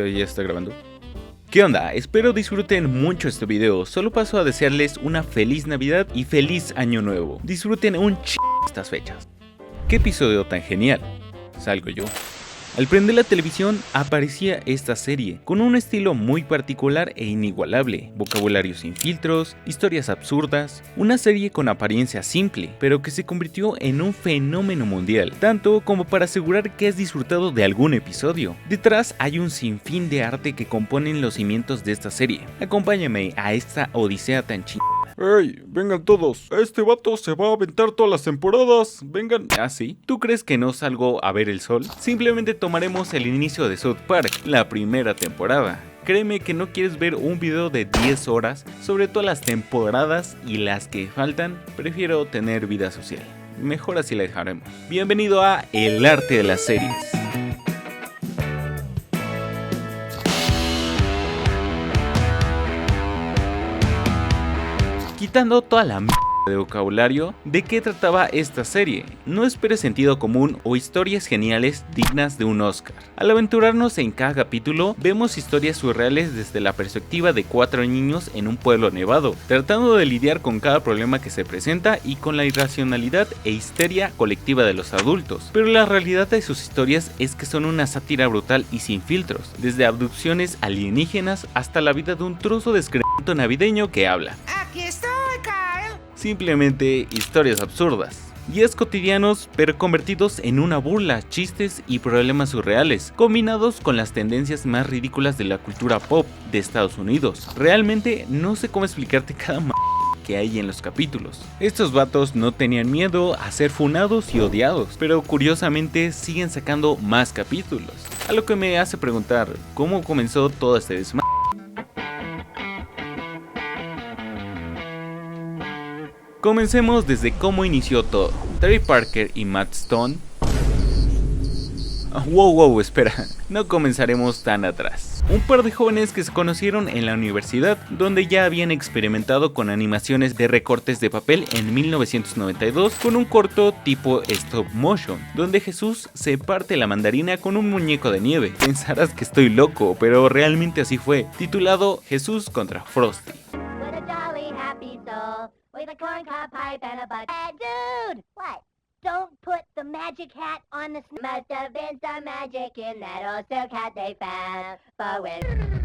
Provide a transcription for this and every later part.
Ya está grabando. ¿Qué onda? Espero disfruten mucho este video. Solo paso a desearles una feliz Navidad y feliz Año Nuevo. Disfruten un estas fechas. ¿Qué episodio tan genial? Salgo yo. Al prender la televisión aparecía esta serie, con un estilo muy particular e inigualable, vocabulario sin filtros, historias absurdas, una serie con apariencia simple, pero que se convirtió en un fenómeno mundial, tanto como para asegurar que has disfrutado de algún episodio. Detrás hay un sinfín de arte que componen los cimientos de esta serie. Acompáñame a esta odisea tan chingada. ¡Ey! Vengan todos, este vato se va a aventar todas las temporadas, vengan. ¿Ah, sí? ¿Tú crees que no salgo a ver el sol? Simplemente tomaremos el inicio de South Park, la primera temporada. Créeme que no quieres ver un video de 10 horas sobre todas las temporadas y las que faltan, prefiero tener vida social. Mejor así la dejaremos. Bienvenido a El Arte de las Series. Quitando toda la mierda de vocabulario, ¿de qué trataba esta serie? No esperes sentido común o historias geniales dignas de un Oscar. Al aventurarnos en cada capítulo, vemos historias surreales desde la perspectiva de 4 niños en un pueblo nevado, tratando de lidiar con cada problema que se presenta y con la irracionalidad e histeria colectiva de los adultos. Pero la realidad de sus historias es que son una sátira brutal y sin filtros, desde abducciones alienígenas hasta la vida de un trozo de excremento navideño que habla. Aquí estoy, Kyle. Simplemente historias absurdas. Días cotidianos pero convertidos en una burla, chistes y problemas surreales, combinados con las tendencias más ridículas de la cultura pop de Estados Unidos. Realmente no sé cómo explicarte cada que hay en los capítulos. Estos vatos no tenían miedo a ser funados y odiados, pero curiosamente siguen sacando más capítulos. A lo que me hace preguntar, ¿cómo comenzó todo este desmadre? Comencemos desde cómo inició todo. Trey Parker y Matt Stone. Wow, espera, no comenzaremos tan atrás. Un par de jóvenes que se conocieron en la universidad, donde ya habían experimentado con animaciones de recortes de papel en 1992 con un corto tipo stop motion, donde Jesús se parte la mandarina con un muñeco de nieve. Pensarás que estoy loco, pero realmente así fue, titulado Jesús contra Frosty. With a corncob pipe and a butt. Hey, dude! What? Don't put the magic hat on the... Must have been some magic in that old silk hat they found. But when...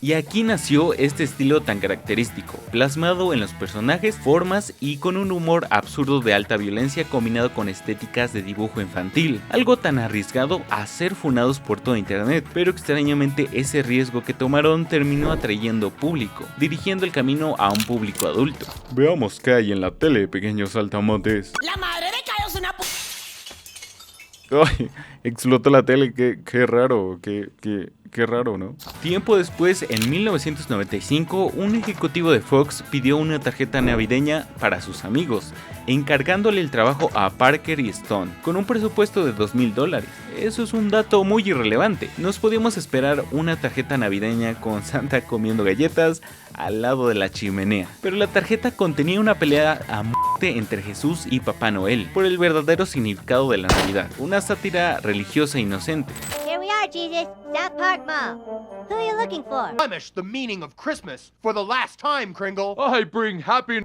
Y aquí nació este estilo tan característico, plasmado en los personajes, formas y con un humor absurdo de alta violencia combinado con estéticas de dibujo infantil, algo tan arriesgado a ser funados por todo internet, pero extrañamente ese riesgo que tomaron terminó atrayendo público, dirigiendo el camino a un público adulto. Veamos qué hay en la tele, pequeños saltamontes. La madre de Kyle es una Ay, explotó la tele, qué raro, qué raro, ¿no? Tiempo después, en 1995, un ejecutivo de Fox pidió una tarjeta navideña para sus amigos, encargándole el trabajo a Parker y Stone, con un presupuesto de $2,000. Eso es un dato muy irrelevante. Nos podíamos esperar una tarjeta navideña con Santa comiendo galletas al lado de la chimenea, pero la tarjeta contenía una pelea a muerte entre Jesús y Papá Noel por el verdadero significado de la Navidad, una sátira religiosa inocente. Here we are, Jesus. South Park Mall. Who are you looking for? Blemish the meaning of Christmas for the last time, Kringle. I bring happy...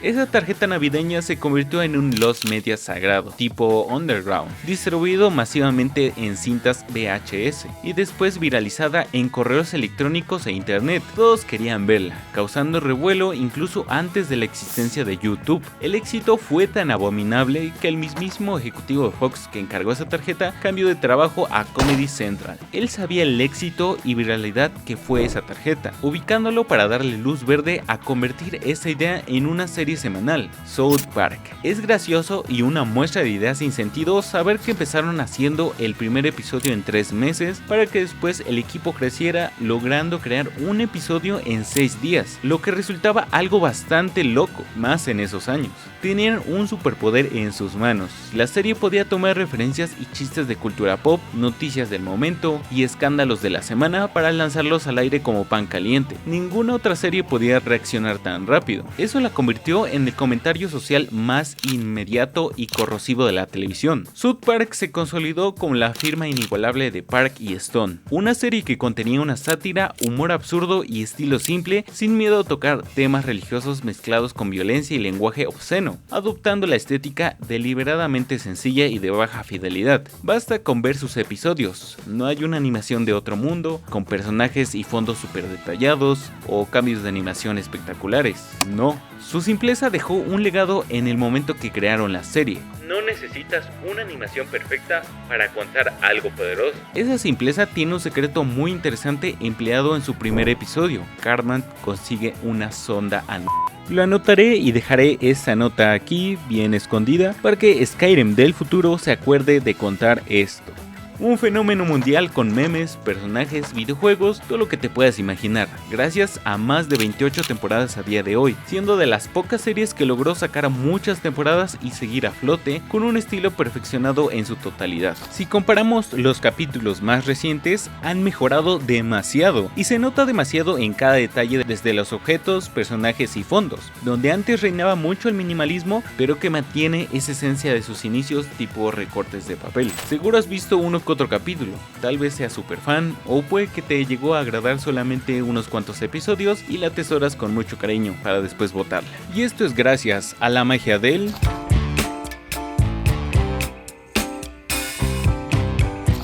Esa tarjeta navideña se convirtió en un Los Media sagrado, tipo underground, distribuido masivamente en cintas VHS y después viralizada en correos electrónicos e internet. Todos querían verla, causando revuelo incluso antes de la existencia de YouTube. El éxito fue tan abominable que el mismísimo ejecutivo de Fox que encargó esa tarjeta cambió de trabajo a Comedy Central. Él sabía el éxito y viralidad que fue esa tarjeta, ubicándolo para darle luz verde a convertir esa idea en una serie serie semanal, South Park. Es gracioso y una muestra de ideas sin sentido saber que empezaron haciendo el primer episodio en 3 meses para que después el equipo creciera, logrando crear un episodio en 6 días, lo que resultaba algo bastante loco, más en esos años. Tenían un superpoder en sus manos. La serie podía tomar referencias y chistes de cultura pop, noticias del momento y escándalos de la semana para lanzarlos al aire como pan caliente. Ninguna otra serie podía reaccionar tan rápido. Eso la convirtió en el comentario social más inmediato y corrosivo de la televisión. South Park se consolidó como la firma inigualable de Park y Stone, una serie que contenía una sátira, humor absurdo y estilo simple, sin miedo a tocar temas religiosos mezclados con violencia y lenguaje obsceno, adoptando la estética deliberadamente sencilla y de baja fidelidad. Basta con ver sus episodios, no hay una animación de otro mundo, con personajes y fondos super detallados o cambios de animación espectaculares. No, su simpleza dejó un legado en el momento que crearon la serie. No necesitas una animación perfecta para contar algo poderoso. Esa simpleza tiene un secreto muy interesante empleado en su primer episodio. Cartman consigue una sonda anual. Lo anotaré y dejaré esa nota aquí bien escondida para que Skyrim del futuro se acuerde de contar esto. Un fenómeno mundial con memes, personajes, videojuegos, todo lo que te puedas imaginar, gracias a más de 28 temporadas a día de hoy, siendo de las pocas series que logró sacar muchas temporadas y seguir a flote con un estilo perfeccionado en su totalidad. Si comparamos los capítulos más recientes, han mejorado demasiado y se nota demasiado en cada detalle, desde los objetos, personajes y fondos, donde antes reinaba mucho el minimalismo, pero que mantiene esa esencia de sus inicios tipo recortes de papel. Seguro has visto uno que otro capítulo, tal vez seas super fan o puede que te llegó a agradar solamente unos cuantos episodios y la atesoras con mucho cariño para después botarla. Y esto es gracias a la magia del...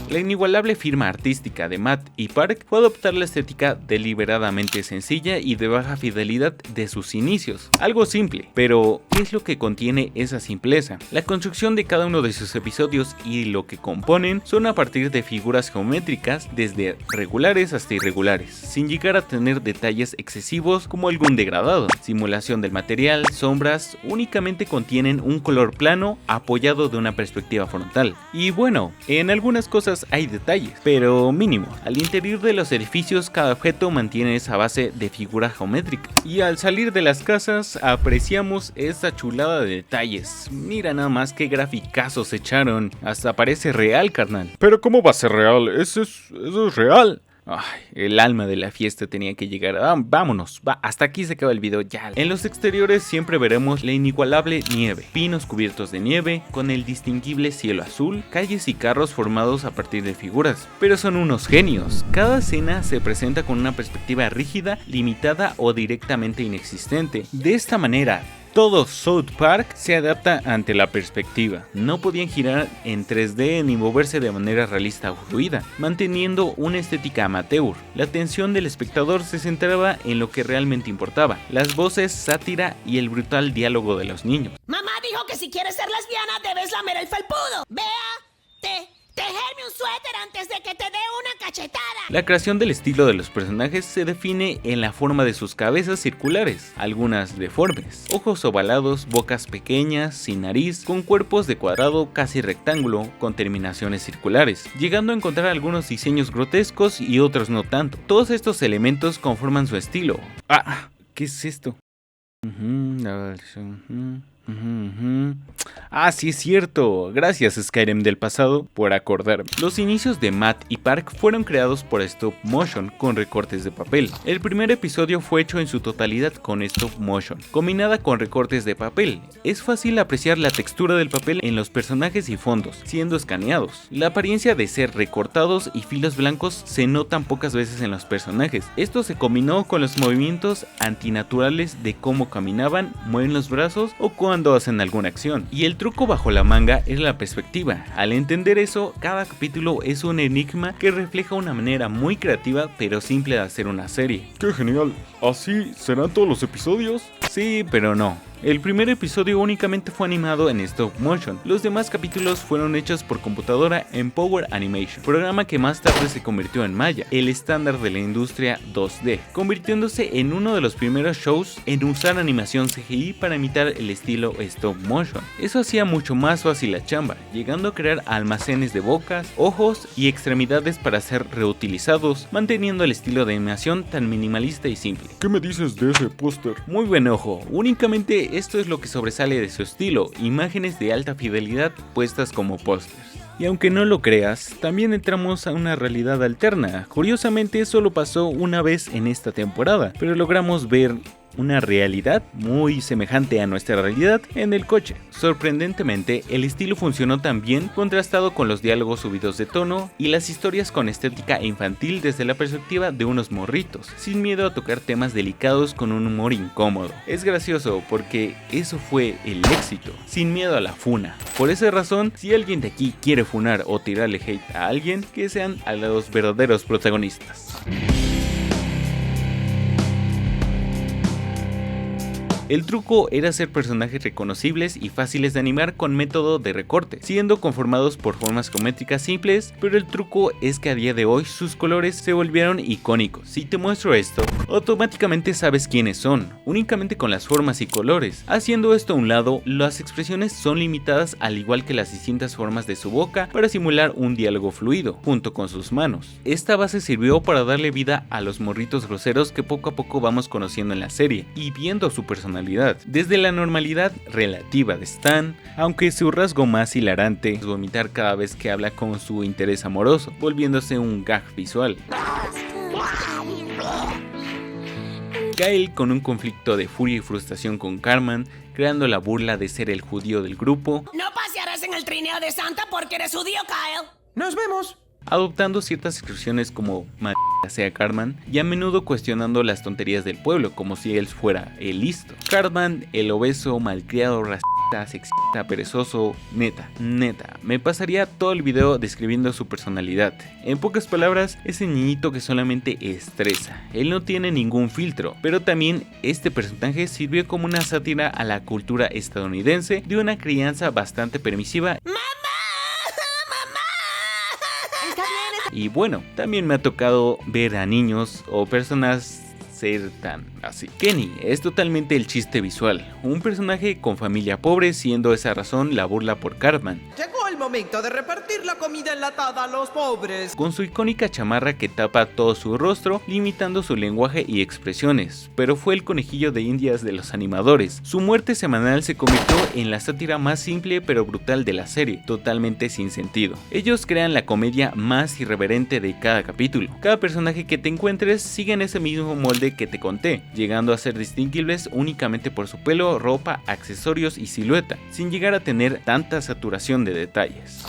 La inigualable firma artística de Matt y Park fue adoptar la estética deliberadamente sencilla y de baja fidelidad de sus inicios. Algo simple, pero ¿qué es lo que contiene esa simpleza? La construcción de cada uno de sus episodios y lo que componen son a partir de figuras geométricas desde regulares hasta irregulares, sin llegar a tener detalles excesivos como algún degradado. Simulación del material, sombras, únicamente contienen un color plano apoyado de una perspectiva frontal. Y bueno, en algunas cosas hay detalles, pero mínimo. Al interior de los edificios cada objeto mantiene esa base de figura geométrica. Y al salir de las casas apreciamos esta chulada de detalles. Mira nada más qué graficazos echaron. Hasta parece real, carnal. Pero ¿cómo va a ser real? Eso es real. Ay, el alma de la fiesta tenía que llegar. Vámonos, hasta aquí se acaba el video ya. En los exteriores siempre veremos la inigualable nieve, pinos cubiertos de nieve, con el distinguible cielo azul, calles y carros formados a partir de figuras. Pero son unos genios. Cada escena se presenta con una perspectiva rígida, limitada o directamente inexistente. De esta manera, todo South Park se adapta ante la perspectiva. No podían girar en 3D ni moverse de manera realista o fluida, manteniendo una estética amateur. La atención del espectador se centraba en lo que realmente importaba: las voces, sátira y el brutal diálogo de los niños. Mamá dijo que si quieres ser lesbiana debes lamer el felpudo. Vea, tejerme un suéter antes de que te dé una cachetada. La creación del estilo de los personajes se define en la forma de sus cabezas circulares, algunas deformes, ojos ovalados, bocas pequeñas, sin nariz, con cuerpos de cuadrado casi rectángulo, con terminaciones circulares, llegando a encontrar algunos diseños grotescos y otros no tanto. Todos estos elementos conforman su estilo. ¿Qué es esto? Ah, sí es cierto. Gracias Skyrim del pasado por acordarme. Los inicios de Matt y Park fueron creados por stop motion con recortes de papel. El primer episodio fue hecho en su totalidad con stop motion, combinada con recortes de papel. Es fácil apreciar la textura del papel en los personajes y fondos, siendo escaneados. La apariencia de ser recortados y filos blancos se notan pocas veces en los personajes. Esto se combinó con los movimientos antinaturales de cómo caminaban, mueven los brazos o cuando hacen alguna acción. Y el truco bajo la manga es la perspectiva. Al entender eso, cada capítulo es un enigma que refleja una manera muy creativa pero simple de hacer una serie. ¡Qué genial! ¿Así serán todos los episodios? Sí, pero no. El primer episodio únicamente fue animado en stop motion, los demás capítulos fueron hechos por computadora en Power Animation, programa que más tarde se convirtió en Maya, el estándar de la industria 2D, convirtiéndose en uno de los primeros shows en usar animación CGI para imitar el estilo stop motion. Eso hacía mucho más fácil la chamba, llegando a crear almacenes de bocas, ojos y extremidades para ser reutilizados, manteniendo el estilo de animación tan minimalista y simple. ¿Qué me dices de ese póster? Muy buen ojo, únicamente esto es lo que sobresale de su estilo, imágenes de alta fidelidad puestas como pósters. Y aunque no lo creas, también entramos a una realidad alterna. Curiosamente solo pasó una vez en esta temporada, pero logramos ver una realidad muy semejante a nuestra realidad en el coche. Sorprendentemente, el estilo funcionó tan bien, contrastado con los diálogos subidos de tono y las historias con estética infantil desde la perspectiva de unos morritos, sin miedo a tocar temas delicados con un humor incómodo. Es gracioso porque eso fue el éxito, sin miedo a la funa. Por esa razón, si alguien de aquí quiere funar o tirarle hate a alguien, que sean a los verdaderos protagonistas. El truco era hacer personajes reconocibles y fáciles de animar con método de recorte, siendo conformados por formas geométricas simples, pero el truco es que a día de hoy sus colores se volvieron icónicos. Si te muestro esto, automáticamente sabes quiénes son, únicamente con las formas y colores. Haciendo esto a un lado, las expresiones son limitadas al igual que las distintas formas de su boca para simular un diálogo fluido, junto con sus manos. Esta base sirvió para darle vida a los morritos groseros que poco a poco vamos conociendo en la serie, y viendo su personalidad. Desde la normalidad relativa de Stan, aunque su rasgo más hilarante es vomitar cada vez que habla con su interés amoroso, volviéndose un gag visual. Kyle con un conflicto de furia y frustración con Cartman, creando la burla de ser el judío del grupo. No pasearás en el trineo de Santa porque eres judío, Kyle. Nos vemos. Adoptando ciertas expresiones como maldita sea Cartman y a menudo cuestionando las tonterías del pueblo como si él fuera el listo. Cartman, el obeso, malcriado, racista, sexista, perezoso, neta, me pasaría todo el video describiendo su personalidad. En pocas palabras, ese niñito que solamente estresa. Él no tiene ningún filtro, pero también este personaje sirvió como una sátira a la cultura estadounidense de una crianza bastante permisiva. Y bueno, también me ha tocado ver a niños o personas ser tan así. Kenny es totalmente el chiste visual, un personaje con familia pobre, siendo esa razón la burla por Cartman. Llegó el momento de repartir la comida enlatada a los pobres. Con su icónica chamarra que tapa todo su rostro, limitando su lenguaje y expresiones, pero fue el conejillo de indias de los animadores. Su muerte semanal se convirtió en la sátira más simple pero brutal de la serie, totalmente sin sentido. Ellos crean la comedia más irreverente de cada capítulo. Cada personaje que te encuentres sigue en ese mismo molde que te conté, llegando a ser distinguibles únicamente por su pelo, ropa, accesorios y silueta, sin llegar a tener tanta saturación de detalles.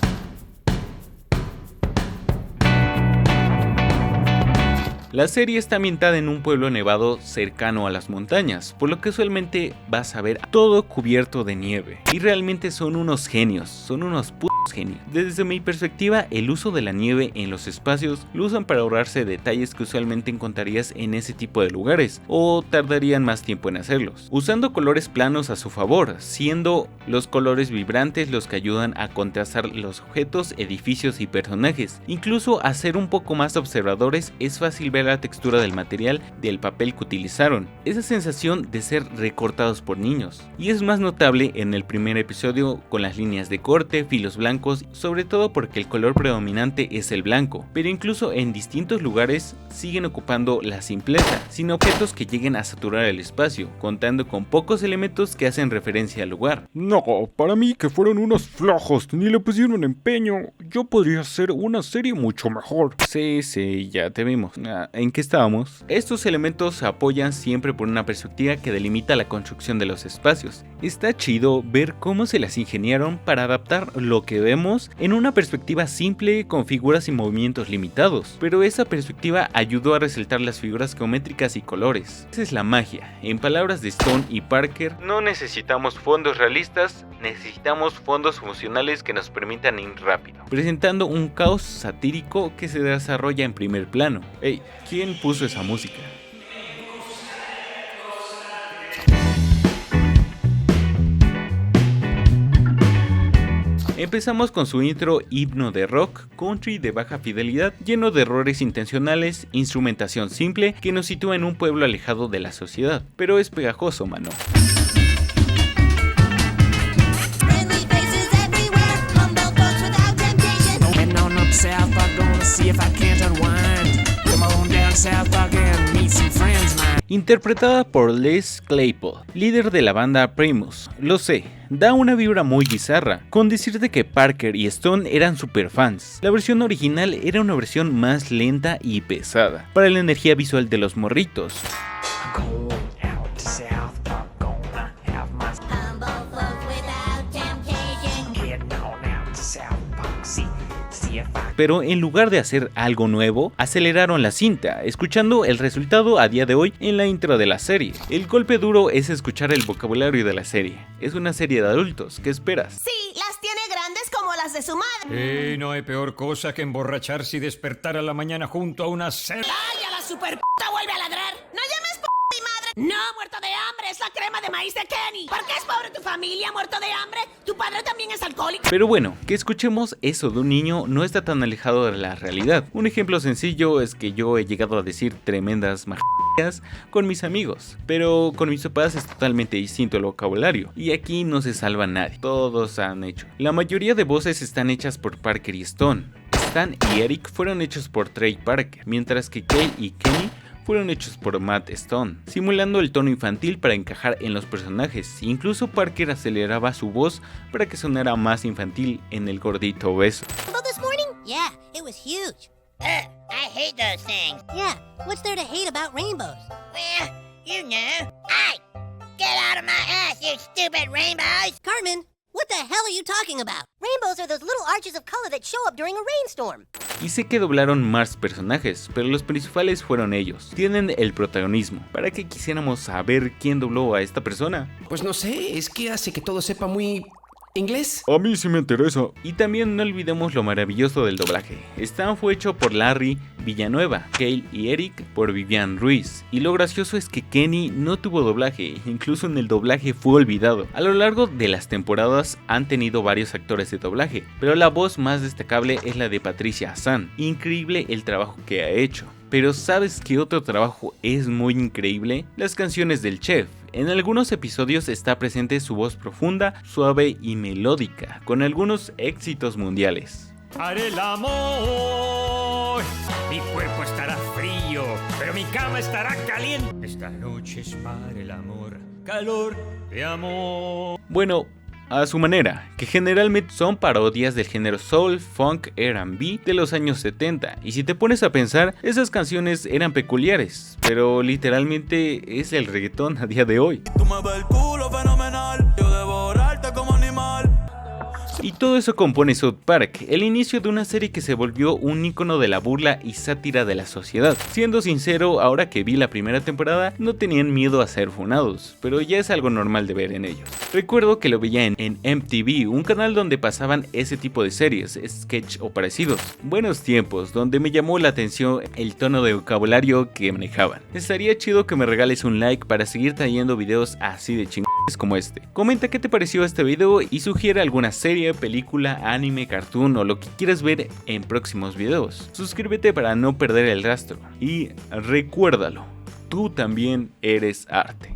La serie está ambientada en un pueblo nevado cercano a las montañas, por lo que usualmente vas a ver todo cubierto de nieve. Y realmente son unos genios, son unos putos genios. Desde mi perspectiva, el uso de la nieve en los espacios lo usan para ahorrarse detalles que usualmente encontrarías en ese tipo de lugares, o tardarían más tiempo en hacerlos. Usando colores planos a su favor, siendo los colores vibrantes los que ayudan a contrastar los objetos, edificios y personajes. Incluso a ser un poco más observadores, es fácil ver la textura del material del papel que utilizaron, esa sensación de ser recortados por niños, y es más notable en el primer episodio con las líneas de corte, filos blancos, sobre todo porque el color predominante es el blanco, pero incluso en distintos lugares siguen ocupando la simpleza, sin objetos que lleguen a saturar el espacio, contando con pocos elementos que hacen referencia al lugar. No, para mí que fueron unos flojos, ni le pusieron empeño. Yo podría hacer una serie mucho mejor. Sí, ya te vimos. ¿En qué estábamos? Estos elementos se apoyan siempre por una perspectiva que delimita la construcción de los espacios. Está chido ver cómo se las ingeniaron para adaptar lo que vemos en una perspectiva simple con figuras y movimientos limitados, pero esa perspectiva ayudó a resaltar las figuras geométricas y colores. Esa es la magia. En palabras de Stone y Parker, no necesitamos fondos realistas, necesitamos fondos funcionales que nos permitan ir rápido, presentando un caos satírico que se desarrolla en primer plano. Hey, ¿quién puso esa música? Empezamos con su intro himno de rock, country de baja fidelidad, lleno de errores intencionales, instrumentación simple que nos sitúa en un pueblo alejado de la sociedad, pero es pegajoso, mano. Interpretada por Les Claypool, líder de la banda Primus. Lo sé, da una vibra muy bizarra, con decirte que Parker y Stone eran super fans. La versión original era una versión más lenta y pesada, para la energía visual de los morritos. Pero en lugar de hacer algo nuevo, aceleraron la cinta, escuchando el resultado a día de hoy en la intro de la serie. El golpe duro es escuchar el vocabulario de la serie. Es una serie de adultos, ¿qué esperas? Sí, las tiene grandes como las de su madre. No hay peor cosa que emborracharse y despertar a la mañana junto a una cena. ¡Vaya, la super puta vuelve a ladrar! ¡No llames p*** mi madre! ¡No, muerto de hambre! ¡Es la crema de maíz de Kenny! ¿Por qué es pobre tu familia, muerto de hambre? ¿Tu padre también es alcohólico? Pero bueno, que escuchemos eso de un niño no está tan alejado de la realidad. Un ejemplo sencillo es que yo he llegado a decir tremendas majías con mis amigos, pero con mis papás es totalmente distinto el vocabulario, y aquí no se salva nadie, todos han hecho. La mayoría de voces están hechas por Parker y Stone. Stan y Eric fueron hechos por Trey Parker, mientras que Kay y Kenny fueron hechos por Matt Stone, simulando el tono infantil para encajar en los personajes. Incluso Parker aceleraba su voz para que sonara más infantil en el gordito obeso. About this morning? Yeah, it was huge. I hate those things. Yeah, what's there to hate about rainbows? Well, you know. Hey! Get out of my ass, you stupid rainbows! Cartman, what the hell are you talking about? Rainbows are those little arches of color that show up during a rainstorm. Y sé que doblaron más personajes, pero los principales fueron ellos. Tienen el protagonismo. ¿Para qué quisiéramos saber quién dobló a esta persona? Pues no sé, es que hace que todo sepa muy... ¿inglés? A mí sí me interesa. Y también no olvidemos lo maravilloso del doblaje. Stan fue hecho por Larry Villanueva, Kale y Eric por Vivian Ruiz. Y lo gracioso es que Kenny no tuvo doblaje, incluso en el doblaje fue olvidado. A lo largo de las temporadas han tenido varios actores de doblaje, pero la voz más destacable es la de Patricia Hassan. Increíble el trabajo que ha hecho. Pero ¿sabes qué otro trabajo es muy increíble? Las canciones del chef. En algunos episodios está presente su voz profunda, suave y melódica, con algunos éxitos mundiales. Haré el amor, mi cuerpo estará frío, pero mi cama estará caliente. Esta noche es para el amor, calor de amor. Bueno, a su manera, que generalmente son parodias del género soul, funk, R&B de los años 70, y si te pones a pensar, esas canciones eran peculiares, pero literalmente es el reggaetón a día de hoy. Tú me ves el culo fenomenal, yo devorarte como animal. Y todo eso compone South Park, el inicio de una serie que se volvió un icono de la burla y sátira de la sociedad. Siendo sincero, ahora que vi la primera temporada, no tenían miedo a ser funados, pero ya es algo normal de ver en ellos. Recuerdo que lo veía en MTV, un canal donde pasaban ese tipo de series, sketch o parecidos. Buenos tiempos, donde me llamó la atención el tono de vocabulario que manejaban. Estaría chido que me regales un like para seguir trayendo videos así de chingones como este. Comenta qué te pareció este video y sugiere alguna serie, película, anime, cartoon o lo que quieras ver en próximos videos. Suscríbete para no perder el rastro y recuérdalo, tú también eres arte.